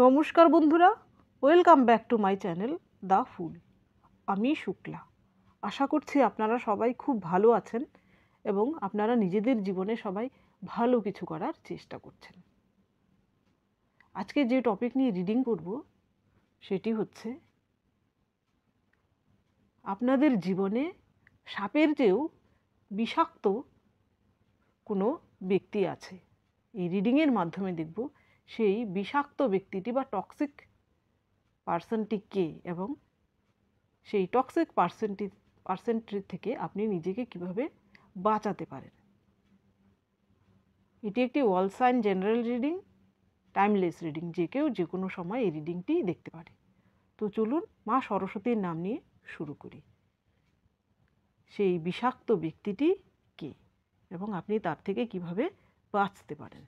নমস্কার বন্ধুরা, welcome back to my channel the fool. আমি শুক্লা। আশা করছি আপনারা সবাই খুব ভালো আছেন এবং আপনারা নিজেদের জীবনে সবাই ভালো কিছু করার চেষ্টা করছেন। আজকে যে টপিক নিয়ে রিডিং করব সেটি হচ্ছে আপনাদের জীবনে সাপের চেয়েও বিষাক্ত কোনো ব্যক্তি আছে। এই রিডিংয়ের মাধ্যমে দেখব সেই বিষাক্ত ব্যক্তিটি বা টক্সিক পার্সনটি কে এবং সেই টক্সিক পার্সনটি থেকে আপনি নিজেকে কিভাবে বাঁচাতে পারেন। এটি একটি all sign general reading, timeless reading, যে কেউ যে কোনো সময় এই রিডিংটি দেখতে পারে। তো চলুন মা সরস্বতীর নাম নিয়ে শুরু করি। সেই বিষাক্ত ব্যক্তিটি কে এবং আপনি তার থেকে কিভাবে বাঁচতে পারেন।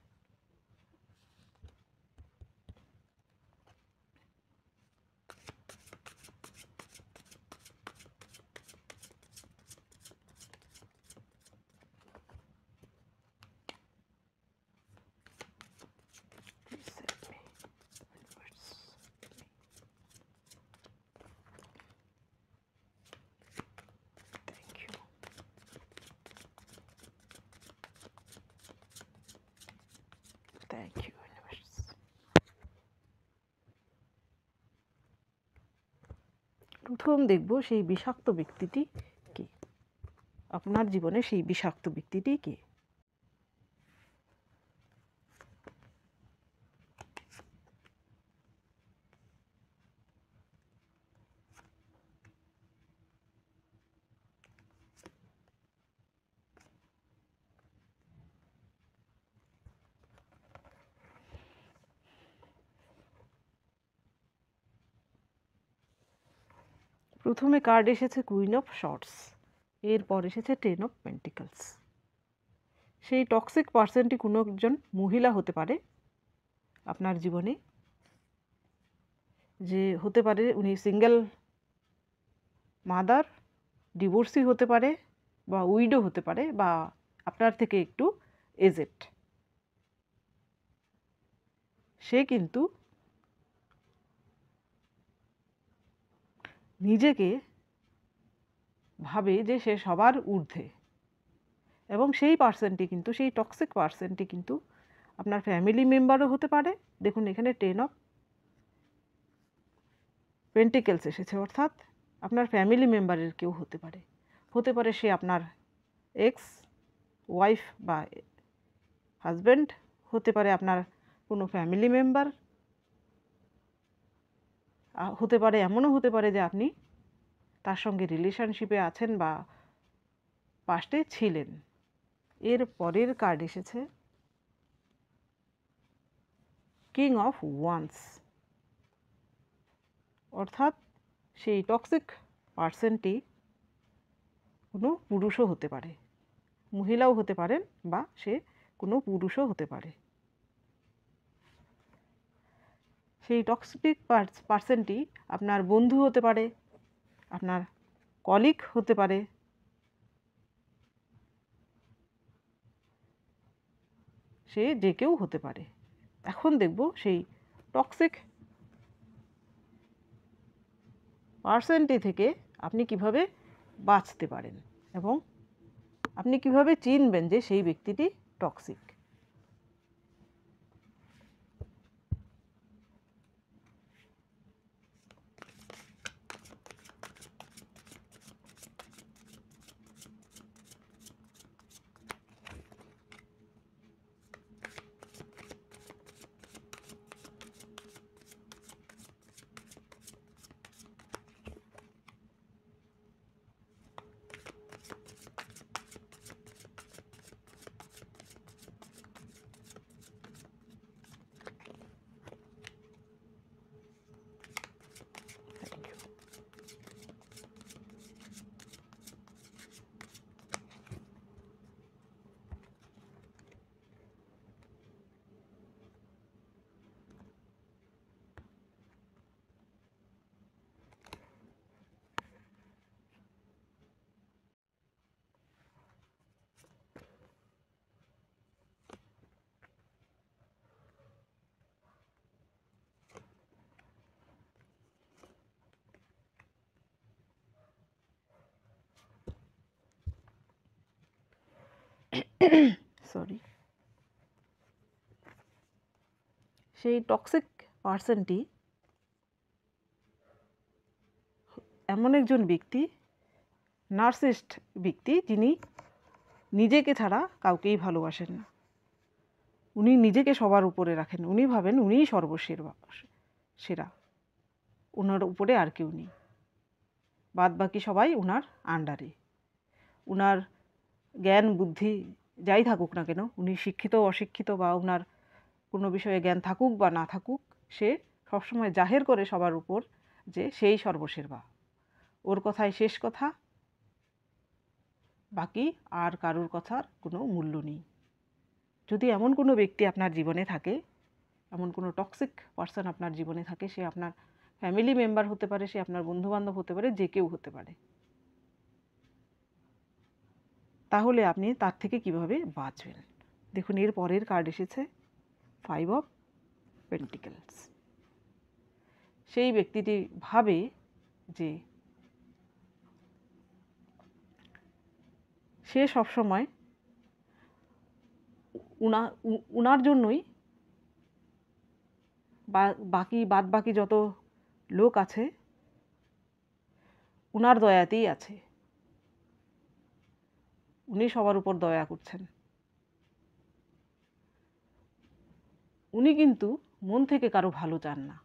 Thank you, universe. প্রথম দেখব সেই বিষাক্ত ব্যক্তিটি কে। আপনার জীবনে সেই বিষাক্ত ব্যক্তিটি কে? প্রথমে কার্ড এসেছে কুইন অফ শর্টস, এরপর এসেছে টেন অফ পেন্টিকলস। সেই টক্সিক পার্সনটি কোনো একজন মহিলা হতে পারে আপনার জীবনে, যে হতে পারে উনি সিঙ্গেল মাদার, ডিভোর্সি হতে পারে বা উইডো হতে পারে বা আপনার থেকে একটু এজেড। সে কিন্তু নিজেকে ভাবে যে সে সবার ঊর্ধ্বে, এবং সেই পার্সনটি কিন্তু, সেই টক্সিক পার্সনটি কিন্তু আপনার ফ্যামিলি মেম্বারও হতে পারে। দেখুন এখানে টেন অফ পেন্টিকেলস এসেছে, অর্থাৎ আপনার ফ্যামিলি মেম্বারের কেউ হতে পারে। হতে পারে সে আপনার এক্স ওয়াইফ বা হাজব্যান্ড, হতে পারে আপনার কোনো ফ্যামিলি মেম্বার, হতে পারে এমনও হতে পারে যে আপনি তার সঙ্গে রিলেশনশিপে আছেন বা পাস্টে ছিলেন। এর পরের কার্ড এসেছে কিং অফ ওয়ান্স, অর্থাৎ সেই টক্সিক পার্সনটি কোনো পুরুষও হতে পারে, মহিলাও হতে পারেন বা সে কোনো পুরুষও হতে পারে। সেই টক্সিক পার্সনটি আপনার বন্ধু হতে পারে, আপনার কলিগ হতে পারে, সে যে কেউ হতে পারে। এখন দেখব সেই টক্সিক পার্সনটি থেকে আপনি কিভাবে বাঁচতে পারেন এবং আপনি কিভাবে চিনবেন যে সেই ব্যক্তিটি টক্সিক। সরি, সেই টক্সিক পার্সনটি এমন একজন ব্যক্তি, নার্সিস্ট ব্যক্তি, যিনি নিজেকে ছাড়া কাউকেই ভালোবাসেন না। উনি নিজেকে সবার উপরে রাখেন, উনি ভাবেন উনিই সেরা, ওনার উপরে আর কেউ নেই, বাদ বাকি সবাই ওনার আন্ডারে। ওনার জ্ঞান বুদ্ধি যাই থাকুক না কেন, উনি শিক্ষিত অশিক্ষিত বা ওনার কোনো বিষয়ে জ্ঞান থাকুক বা না থাকুক, সে সবসময় জাহের করে সবার উপর যে সেই সর্বসেরা, ওর কথাই শেষ কথা, বাকি আর কারোর কথার কোনো মূল্য নেই। যদি এমন কোনো ব্যক্তি আপনার জীবনে থাকে, এমন কোনো টক্সিক পার্সন আপনার জীবনে থাকে, সে আপনার ফ্যামিলি মেম্বার হতে পারে, সে আপনার বন্ধুবান্ধব হতে পারে, যে কেউ হতে পারে, তাহলে আপনি তার থেকে কিভাবে বাঁচবেন? দেখুন, এর পরের কার্ড এসেছে 5 অফ পেন্টিকেলস। সেই ব্যক্তিটি ভাবে যে সে সবসময় উনার জন্যই বাদ বাকি যত লোক আছে উনার দয়াতেই আছে, উনি সবার উপর দয়া করছেন। উনি কিন্তু মন থেকে কারো ভালো চান না।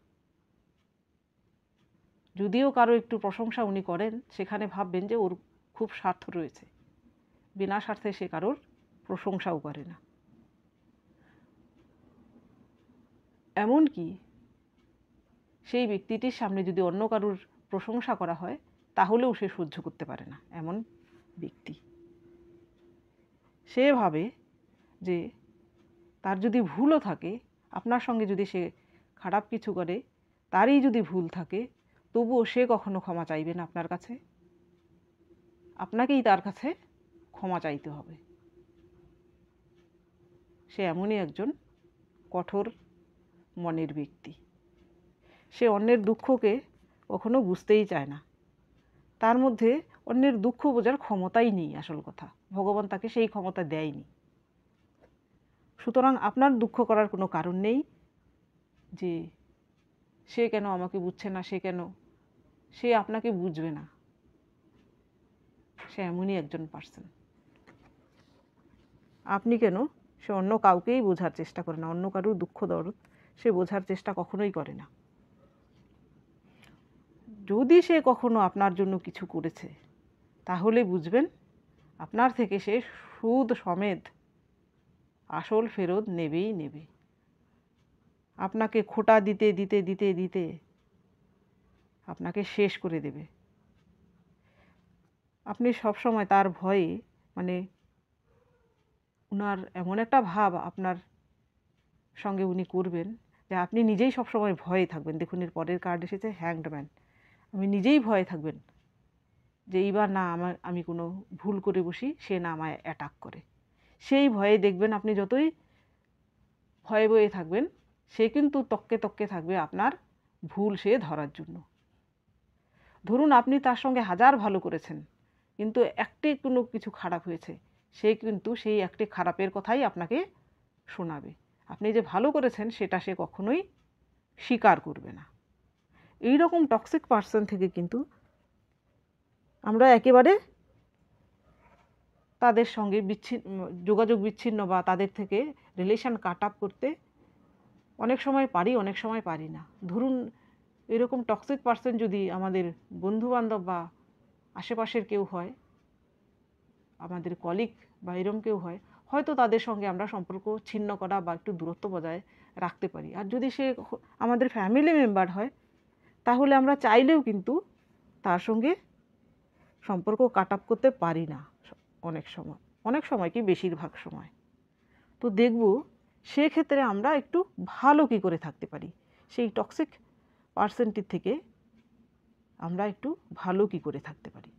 যদিও কারো একটু প্রশংসা উনি করেন, সেখানে ভাববেন যে ওর খুব স্বার্থ রয়েছে, বিনা স্বার্থে সে কারোর প্রশংসাও করে না। এমনকি সেই ব্যক্তিটির সামনে যদি অন্য কারোর প্রশংসা করা হয়, তাহলেও সে সহ্য করতে পারে না, এমন ব্যক্তি। সে ভাবে যে তার যদি ভুলও থাকে, আপনার সঙ্গে যদি সে খারাপ কিছু করে, তারই যদি ভুল থাকে, তবুও সে কখনো ক্ষমা চাইবে না আপনার কাছে, আপনাকেই তার কাছে ক্ষমা চাইতে হবে। সে এমনই একজন কঠোর মনের ব্যক্তি। সে অন্যের দুঃখকে কখনো বুঝতেই চায় না, তার মধ্যে অন্যের দুঃখ বোঝার ক্ষমতাই নেই। আসল কথা, ভগবান তাকে সেই ক্ষমতা দেয়নি। সুতরাং আপনার দুঃখ করার কোনো কারণ নেই যে সে কেন আমাকে বুঝছে না, সে আপনাকে বুঝবে না। সে এমনই একজন পার্সন। আপনি কেন, সে অন্য কাউকেই বোঝার চেষ্টা করে না, অন্য কারোর দুঃখ দরদ সে বোঝার চেষ্টা কখনোই করে না। যদি সে কখনো আপনার জন্য কিছু করেছে, তাহলে বুঝবেন আপনার থেকে সে সুদ সমেত আসল ফেরত নেবেই নেবে। আপনাকে খোঁটা দিতে দিতে দিতে দিতে আপনাকে শেষ করে দেবে। আপনি সবসময় তার ভয়ে, মানে উনার এমন একটা ভাব আপনার সঙ্গে উনি করবেন যে আপনি নিজেই সবসময় ভয়ে থাকবেন। দেখুন, এর পরের কার্ড এসেছে হ্যাংড ম্যান। আপনি নিজেই ভয়ে থাকবেন যে এইবার না আমি কোনো ভুল করে বসি, সে না আমায় অ্যাটাক করে। সেই ভয়ে দেখবেন আপনি যতই ভয়ে বয়ে থাকবেন, সে কিন্তু তককে তককে থাকবে আপনার ভুল সে ধরার জন্য। ধরুন আপনি তার সঙ্গে হাজার ভালো করেছেন, কিন্তু একটি কোনো কিছু খারাপ হয়েছে, সে কিন্তু সেই একটি খারাপের কথাই আপনাকে শোনাবে। আপনি যে ভালো করেছেন সেটা সে কখনোই স্বীকার করবে না। এই রকম টক্সিক পার্সন থেকে কিন্তু আমরা একেবারে তাদের সঙ্গে যোগাযোগ বিচ্ছিন্ন বা তাদের থেকে রিলেশন কাট আপ করতে অনেক সময় পারি, অনেক সময় পারি না। ধরুন এরকম টক্সিক পার্সন যদি আমাদের বন্ধুবান্ধব বা আশেপাশের কেউ হয়, আমাদের কলিগ বা এরকম কেউ হয়, হয়তো তাদের সঙ্গে আমরা সম্পর্ক ছিন্ন করা বা একটু দূরত্ব বজায় রাখতে পারি। আর যদি সে আমাদের ফ্যামিলি মেম্বার হয়, তাহলে আমরা চাইলেও কিন্তু তার সঙ্গে সম্পর্ক কাট আপ করতে পারি না অনেক সময় কি বেশিরভাগ সময়। তো দেখব সেক্ষেত্রে আমরা একটু ভালো কি করে থাকতে পারি, সেই টক্সিক পার্সনটির থেকে আমরা একটু ভালো কি করে থাকতে পারি।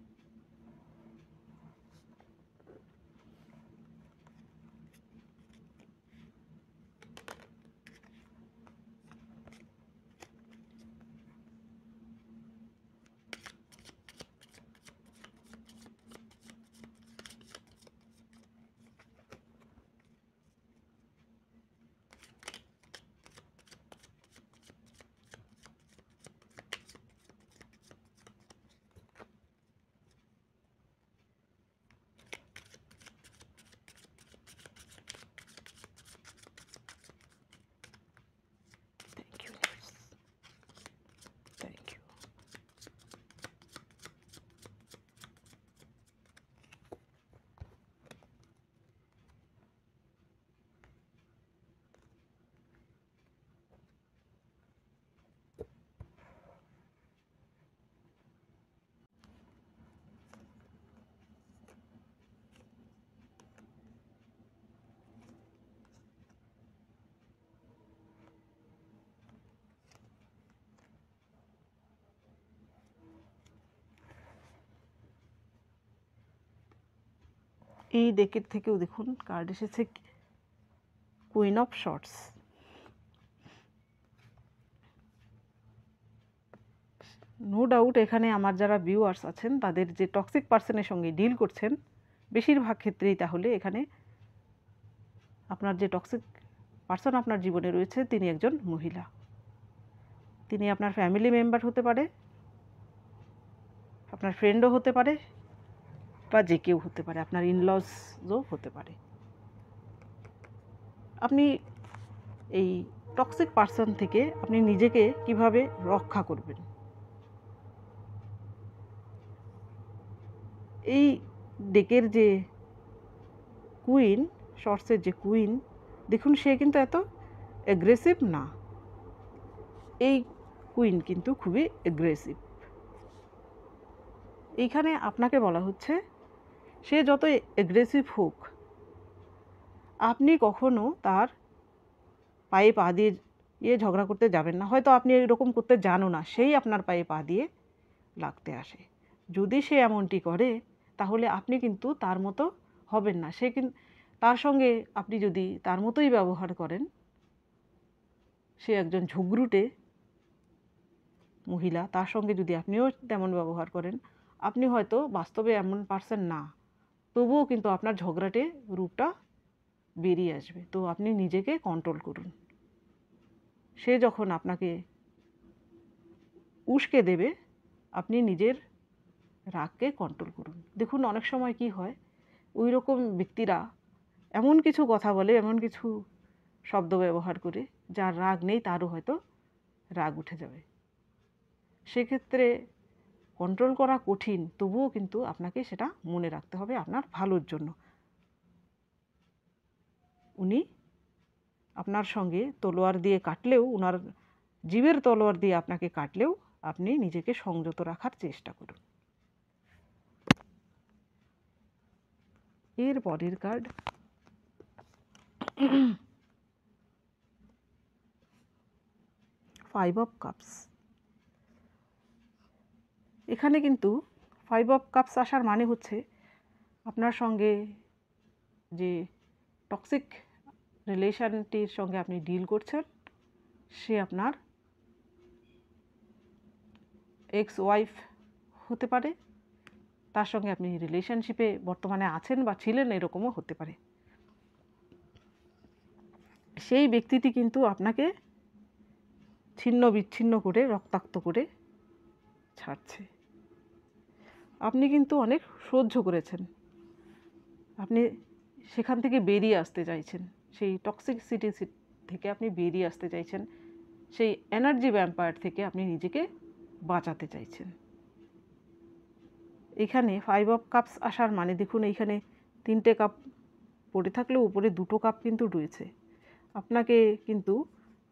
এই ডেকের থেকেও দেখুন কার্ড এসেছে queen of shorts. No doubt এখানে আমার যারা ভিউয়ার্স আছেন তাদের যে টক্সিক পার্সনের সঙ্গে ডিল করছেন বেশিরভাগ ক্ষেত্রেই তাহলে এখানে আপনার যে টক্সিক পার্সন আপনার জীবনে রয়েছে তিনি একজন মহিলা। তিনি আপনার ফ্যামিলি মেম্বার হতে পারে, আপনার ফ্রেন্ডও হতে পারে, বা যে কেউ হতে পারে, আপনার ইনলজও হতে পারে। আপনি এই টক্সিক পার্সন থেকে আপনি নিজেকে কিভাবে রক্ষা করবেন, এই ডেকের যে কুইন, শর্টসের যে কুইন, দেখুন সে কিন্তু এত অ্যাগ্রেসিভ না। এই কুইন কিন্তু খুবই অ্যাগ্রেসিভ। এইখানে আপনাকে বলা হচ্ছে সে যত অ্যাগ্রেসিভ হোক আপনি কখনো তার পায়ে পা দিয়ে ঝগড়া করতে যাবেন না। হয়তো আপনি এরকম করতে জানো না, সেই আপনার পায়ে পা দিয়ে লাগতে আসে। যদি সে এমনটি করে তাহলে আপনি কিন্তু তার মতো হবেন না। সে কিন্তু তার সঙ্গে আপনি যদি তার মতোই ব্যবহার করেন, সে একজন ঝগড়ুটে মহিলা, তার সঙ্গে যদি আপনিও তেমন ব্যবহার করেন, আপনি হয়তো বাস্তবে এমন পারসন না, তবুও কিন্তু আপনার ঝগড়াটে রূপটা বেরিয়ে আসবে। তো আপনি নিজেকে কন্ট্রোল করুন। সে যখন আপনাকে উস্কে দেবে আপনি নিজের রাগকে কন্ট্রোল করুন। দেখুন অনেক সময় কি হয়, ওই রকম ব্যক্তিরা এমন কিছু কথা বলে, এমন কিছু শব্দ ব্যবহার করে যার রাগ নেই তারও হয়তো রাগ উঠে যাবে। সেক্ষেত্রে কন্ট্রোল করা কঠিন, তবুও কিন্তু আপনাকে সেটা মনে রাখতে হবে আপনার ভালোর জন্য। উনি আপনার সঙ্গে তলোয়ার দিয়ে কাটলেও, ওনার জীবের তলোয়ার দিয়ে আপনাকে কাটলেও আপনি নিজেকে সংযত রাখার চেষ্টা করুন। এর পরের কার্ড ফাইভ অফ কাপস। এখানে কিন্তু ফাইভ অফ কাপস আসার মানে হচ্ছে আপনার সঙ্গে যে টক্সিক রিলেশনটির সঙ্গে আপনি ডিল করছেন সে আপনার এক্স ওয়াইফ হতে পারে, তার সঙ্গে আপনি রিলেশনশিপে বর্তমানে আছেন বা ছিলেন, এরকমও হতে পারে। সেই ব্যক্তিটি কিন্তু আপনাকে ছিন্ন বিচ্ছিন্ন করে, রক্তাক্ত করে ছাড়ছে। আপনি কিন্তু অনেক সহ্য করেছেন, আপনি সেখান থেকে বেরিয়ে আসতে চাইছেন, সেই টক্সিসিটি থেকে আপনি বেরিয়ে আসতে চাইছেন, সেই এনার্জি ভ্যাম্পায়ার থেকে আপনি নিজেকে বাঁচাতে চাইছেন। এখানে ফাইভ অফ কাপস আসার মানে দেখুন এইখানে 3টে কাপ পড়ে থাকলেও উপরে 2টো কাপ কিন্তু রয়েছে। আপনাকে কিন্তু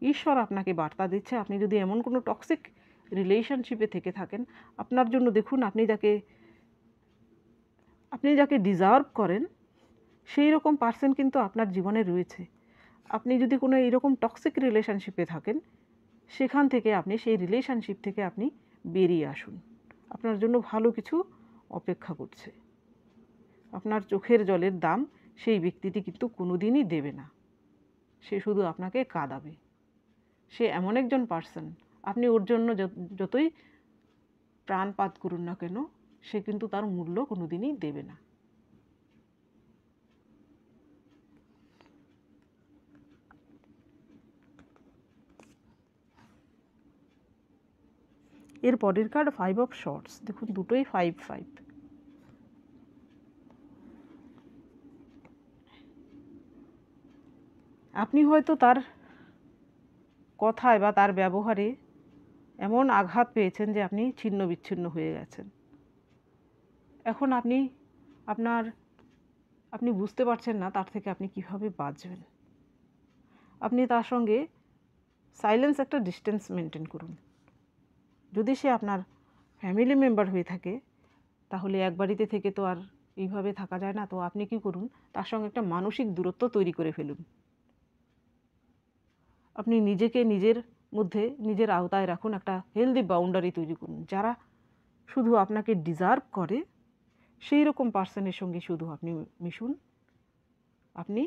ঈশ্বর আপনাকে বার্তা দিচ্ছে, আপনি যদি এমন কোনো টক্সিক রিলেশনশিপে থেকে থাকেন, আপনার জন্য দেখুন আপনি যাকে ডিজার্ভ করেন সেই রকম পার্সন কিন্তু আপনার জীবনে রয়েছে। আপনি যদি কোনো এইরকম টক্সিক রিলেশনশিপে থাকেন, সেখান থেকে আপনি, সেই রিলেশনশিপ থেকে আপনি বেরিয়ে আসুন। আপনার জন্য ভালো কিছু অপেক্ষা করছে। আপনার চোখের জলের দাম সেই ব্যক্তিটি কিন্তু কোনোদিনই দেবে না, সে শুধু আপনাকে কাঁদাবে। সে এমন একজন পার্সন, আপনি ওর জন্য যতই প্রাণপাত করুন না কেন, সে কিন্তু তার মূল্য কোনোদিনই দেবে না। এর পরের কার্ড ফাইভ অফ শর্টস। দেখুন দুটোই 5-5। আপনি হয়তো তার কথায় বা তার ব্যবহারে এমন আঘাত পেয়েছেন যে আপনি ছিন্ন বিচ্ছিন্ন হয়ে গেছেন। এখন আপনি বুঝতে পারছেন না তার থেকে আপনি কিভাবে বাঁচবেন। আপনি তার সঙ্গে সাইলেন্স, একটা ডিস্টেন্স মেনটেন করুন। যদি সে আপনার ফ্যামিলি মেম্বার হয়ে থাকে তাহলে এক বাড়িতে থেকে তো আর এইভাবে থাকা যায় না। তো আপনি কি করুন, তার সঙ্গে একটা মানসিক দূরত্ব তৈরি করে ফেলুন। আপনি নিজেকে নিজের মধ্যে, নিজের আওতায় রাখুন, একটা হেলদি বাউন্ডারি তৈরি করুন। যারা শুধু আপনাকে ডিজার্ভ করে সেই রকম পার্সনের সঙ্গে শুধু আপনি মিশুন। আপনি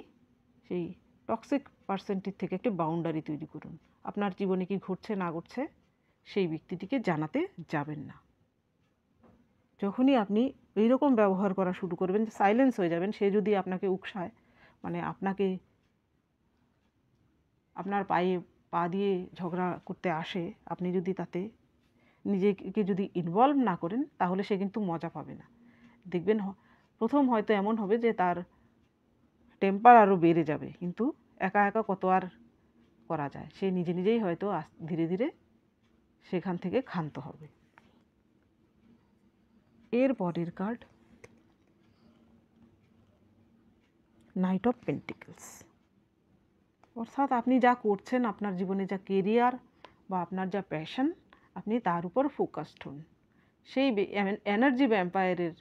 সেই টক্সিক পার্সনটির থেকে একটি বাউন্ডারি তৈরি করুন। আপনার জীবনে কি ঘটছে না ঘটছে সেই ব্যক্তিটিকে জানাতে যাবেন না। যখনই আপনি এইরকম ব্যবহার করা শুরু করবেন, সাইলেন্স হয়ে যাবেন, সে যদি আপনাকে উকসায়, মানে আপনাকে আপনার পায়ে পা দিয়ে ঝগড়া করতে আসে, আপনি যদি তাতে নিজেকে যদি ইনভলভ না করেন, তাহলে সে কিন্তু মজা পাবে না। দেখবেন প্রথম হয়তো এমন হবে যে তার টেম্পার আরও বেড়ে যাবে, কিন্তু একা একা কত আর করা যায়, সে নিজে নিজেই হয়তো ধীরে ধীরে সেখান থেকে ক্ষান্ত হবে। এর পরের কার্ড নাইট অফ পেন্টিকলস। অর্থাৎ আপনি যা করছেন, আপনার জীবনে যা কেরিয়ার বা আপনার যা প্যাশন, আপনি তার উপর ফোকাসড হন। সেই এনার্জি ভ্যাম্পায়ারের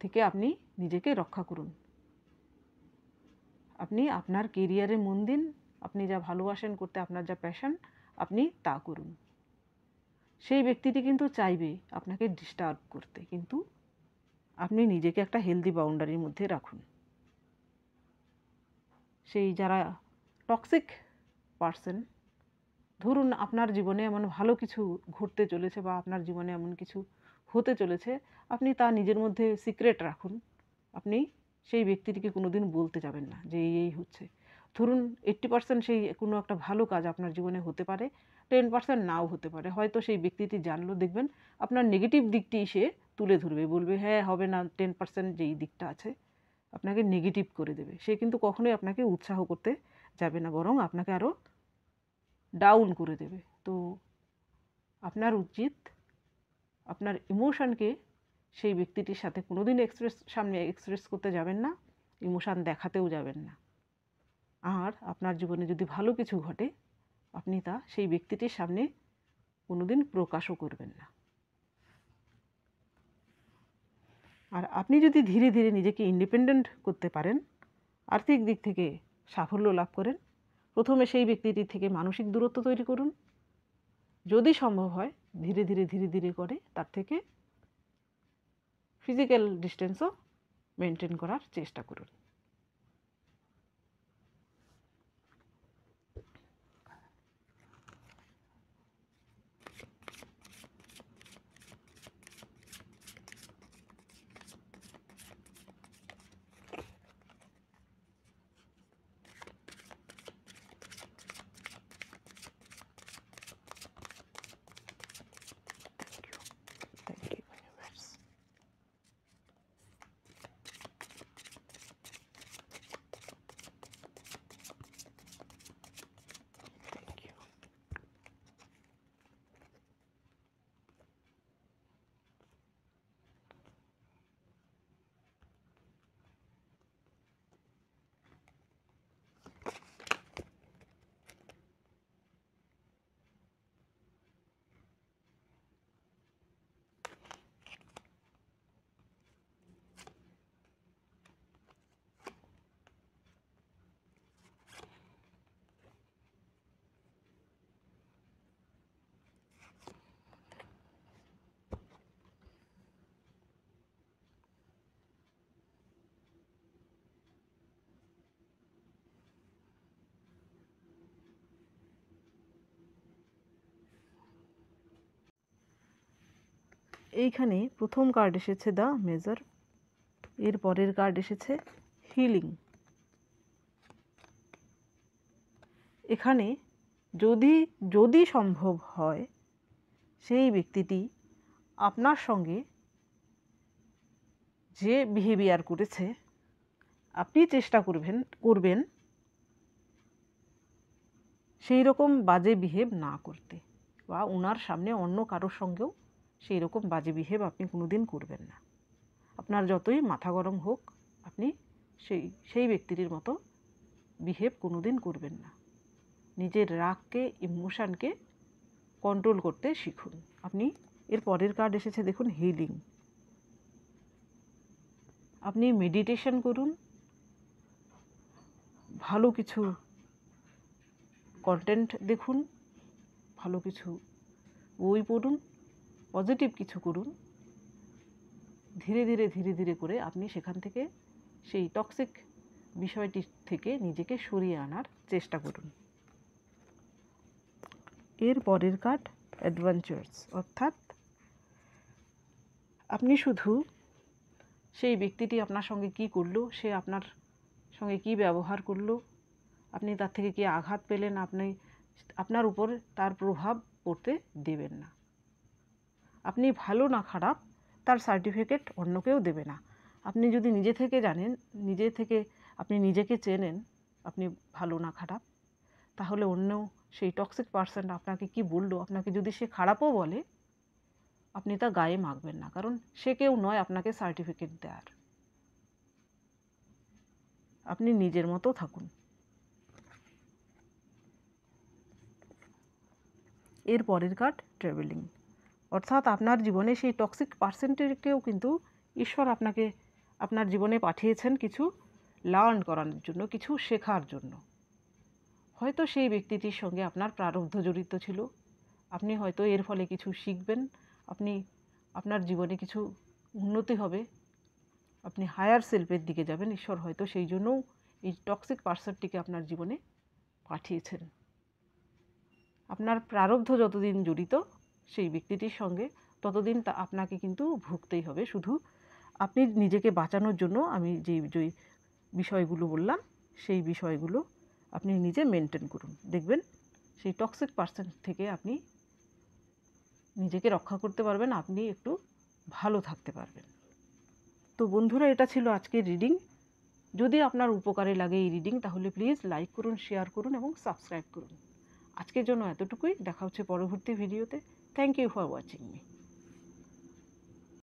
থেকে আপনি নিজেকে রক্ষা করুন। আপনি আপনার কেরিয়ারে মন দিন, আপনি যা ভালোবাসেন করতে, আপনার যা প্যাশন, আপনি তা করুন। সেই ব্যক্তিটি কিন্তু চাইবে আপনাকে ডিস্টার্ব করতে, কিন্তু আপনি নিজেকে একটা হেলদি বাউন্ডারির মধ্যে রাখুন। সেই যারা টক্সিক পার্সন, ধরুন আপনার জীবনে এমন ভালো কিছু ঘটতে চলেছে বা আপনার জীবনে এমন কিছু হতে চলেছে, আপনি তা নিজের মধ্যে সিক্রেট রাখুন। আপনি সেই ব্যক্তিটিকে কোনোদিন বলতে যাবেন না যে এই হচ্ছে। ধরুন 80% সেই কোনো একটা ভালো কাজ আপনার জীবনে হতে পারে, 10% নাও হতে পারে। হয়তো সেই ব্যক্তিটি জানলো, দেখবেন আপনার নেগেটিভ দিকটি সে তুলে ধরবে, বলবে হ্যাঁ হবে না, 10% যেই দিকটা আছে আপনাকে নেগেটিভ করে দেবে। সে কিন্তু কখনোই আপনাকে উৎসাহ করতে যাবে না, বরং আপনাকে আরও ডাউন করে দেবে। তো আপনার উচিত আপনার ইমোশনকে সেই ব্যক্তিটির সাথে কোনোদিন সামনে এক্সপ্রেস করতে যাবেন না, ইমোশান দেখাতেও যাবেন না। আর আপনার জীবনে যদি ভালো কিছু ঘটে, আপনি তা সেই ব্যক্তিটির সামনে কোনোদিন প্রকাশও করবেন না। আর আপনি যদি ধীরে ধীরে নিজেকে ইন্ডিপেন্ডেন্ট করতে পারেন, আর্থিক দিক থেকে সাফল্য লাভ করেন, প্রথমে সেই ব্যক্তিটির থেকে মানসিক দূরত্ব তৈরি করুন। যদি সম্ভব হয় ধীরে ধীরে ধীরে ধীরে করে তার থেকে ফিজিক্যাল ডিস্টেন্সও মেনটেন করার চেষ্টা করুন। Thank you. এইখানে প্রথম কার্ড এসেছে দ্য মেজার, এর পরের কার্ড এসেছে হিলিং। এখানে যদি সম্ভব হয় সেই ব্যক্তিটি আপনার সঙ্গে যে বিহেভিয়ার করেছে, আপনি চেষ্টা করবেন সেই রকম বাজে বিহেভ না করতে, বা ওনার সামনে অন্য কারোর সঙ্গেও সেই রকম বাজে বিহেভ আপনি কোনোদিন করবেন না। আপনার যতই মাথা গরম হোক, আপনি সেই ব্যক্তিটির মতো বিহেভ কোনোদিন করবেন না। নিজের রাগকে, ইমোশানকে কন্ট্রোল করতে শিখুন। আপনি এর পরের কার্ড এসেছে দেখুন হিলিং। আপনি মেডিটেশন করুন, ভালো কিছু কন্টেন্ট দেখুন, ভালো কিছু বই পড়ুন, পজিটিভ কিছু করুন। ধীরে ধীরে করে আপনি সেখান থেকে সেই টক্সিক বিষয়টি থেকে নিজেকে সরিয়ে আনার চেষ্টা করুন। এর পরের কার্ড অ্যাডভেঞ্চার্স, অর্থাৎ আপনি শুধু সেই ব্যক্তিটি আপনার সঙ্গে কী করলো, সে আপনার সঙ্গে কী ব্যবহার করলো, আপনি তার থেকে কী আঘাত পেলেন, আপনার উপর তার প্রভাব পড়তে দেবেন না। আপনি ভালো না খারাপ তার সার্টিফিকেট অন্য কেউ দেবে না। আপনি যদি নিজে থেকে জানেন, নিজে থেকে আপনি নিজেকে চেনেন আপনি ভালো না খারাপ, তাহলে অন্য সেই টক্সিক পার্সন আপনাকে কি বললো, আপনাকে যদি সে খারাপও বলে আপনি তা গায়ে মাখবেন না, কারণ সে কেউ নয় আপনাকে সার্টিফিকেট দেওয়ার। আপনি নিজের মতো থাকুন। এর পরের কার্ড ট্রাভেলিং, অর্থাৎ আপনার জীবনে সেই টক্সিক পার্সনটিকেও কিন্তু ঈশ্বর আপনাকে আপনার জীবনে পাঠিয়েছেন কিছু লার্ন করানোর জন্য, কিছু শেখার জন্য। হয়তো সেই ব্যক্তিটির সঙ্গে আপনার প্রারব্ধ জড়িত ছিল, আপনি হয়তো এর ফলে কিছু শিখবেন, আপনার জীবনে কিছু উন্নতি হবে, আপনি হায়ার সেলফের দিকে যাবেন। ঈশ্বর হয়তো সেই জন্যও এই টক্সিক পার্সনটিকে আপনার জীবনে পাঠিয়েছেন। আপনার প্রারব্ধ যতদিন জড়িত সেই ব্যক্তিটির সঙ্গে, ততদিন তা আপনাকে কিন্তু ভুগতেই হবে। শুধু আপনি নিজেকে বাঁচানোর জন্য আমি যে বিষয়গুলো বললাম সেই বিষয়গুলো আপনি নিজে মেনটেন করুন, দেখবেন সেই টক্সিক পার্সন থেকে আপনি নিজেকে রক্ষা করতে পারবেন, আপনি একটু ভালো থাকতে পারবেন। তো বন্ধুরা, এটা ছিল আজকের রিডিং। যদি আপনার উপকারে লাগে এই রিডিং, তাহলে প্লিজ লাইক করুন, শেয়ার করুন এবং সাবস্ক্রাইব করুন। আজকের জন্য এতটুকুই, দেখা হচ্ছে পরবর্তী ভিডিওতে। Thank you for watching me.